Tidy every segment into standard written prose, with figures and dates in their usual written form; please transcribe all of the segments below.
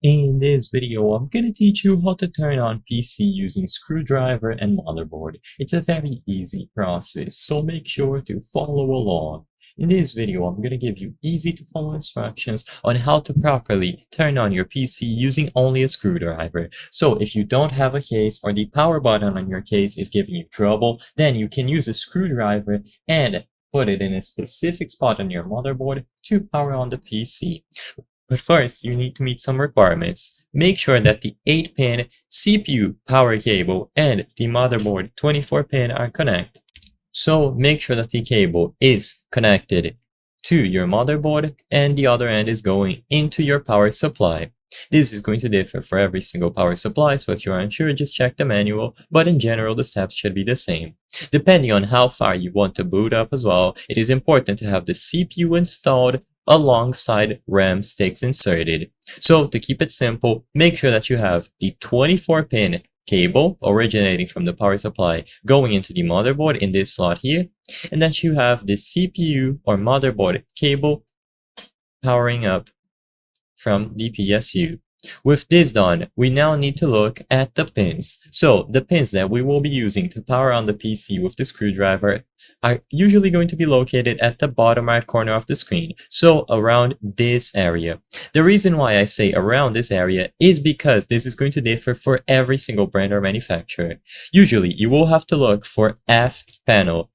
In this video, I'm gonna teach you how to turn on PC using screwdriver and motherboard. It's a very easy process, so make sure to follow along. In this video, I'm gonna give you easy to follow instructions on how to properly turn on your PC using only a screwdriver. So if you don't have a case or the power button on your case is giving you trouble, then you can use a screwdriver and put it in a specific spot on your motherboard to power on the PC. But first, you need to meet some requirements. Make sure that the 8-pin CPU power cable and the motherboard 24-pin are connected. So make sure that the cable is connected to your motherboard and the other end is going into your power supply. This is going to differ for every single power supply, so if you are unsure, just check the manual, but in general, the steps should be the same. Depending on how far you want to boot up as well, it is important to have the CPU installed alongside RAM sticks inserted. So to keep it simple, make sure that you have the 24-pin cable originating from the power supply going into the motherboard in this slot here, and that you have the CPU or motherboard cable powering up from the PSU. With this done, we now need to look at the pins. So the pins that we will be using to power on the PC with the screwdriver are usually going to be located at the bottom right corner of the screen, so around this area. The reason why I say around this area is because this is going to differ for every single brand or manufacturer. Usually, you will have to look for F panel,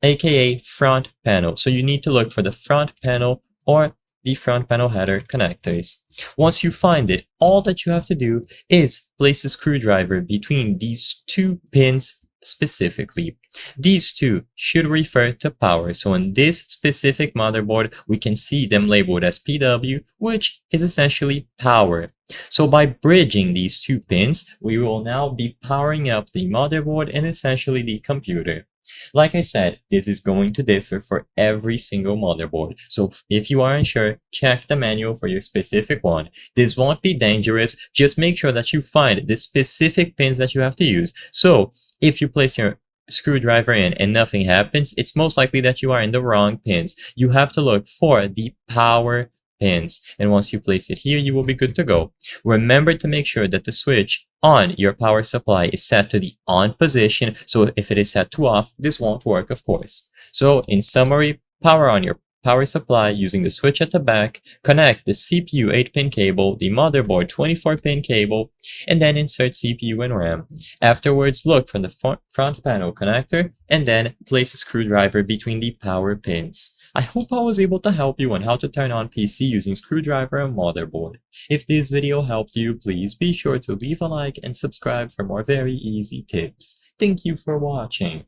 aka front panel. So you need to look for the front panel or the front panel header connectors. Once you find it, all that you have to do is place a screwdriver between these two pins specifically. These two should refer to power. So on this specific motherboard, we can see them labeled as PW, which is essentially power. So by bridging these two pins, we will now be powering up the motherboard and essentially the computer. Like I said, this is going to differ for every single motherboard. So if you are unsure, check the manual for your specific one. This won't be dangerous. Just make sure that you find the specific pins that you have to use. So if you place your screwdriver in and nothing happens, it's most likely that you are in the wrong pins. You have to look for the power pins, and once you place it here, you will be good to go. Remember to make sure that the switch on your power supply is set to the on position, so if it is set to off, this won't work, of course. So in summary, power on your power supply using the switch at the back, connect the CPU 8-pin cable, the motherboard 24-pin cable, and then insert CPU and RAM. Afterwards, look for the front panel connector, and then place a screwdriver between the power pins. I hope I was able to help you on how to turn on PC using screwdriver and motherboard. If this video helped you, please be sure to leave a like and subscribe for more very easy tips. Thank you for watching.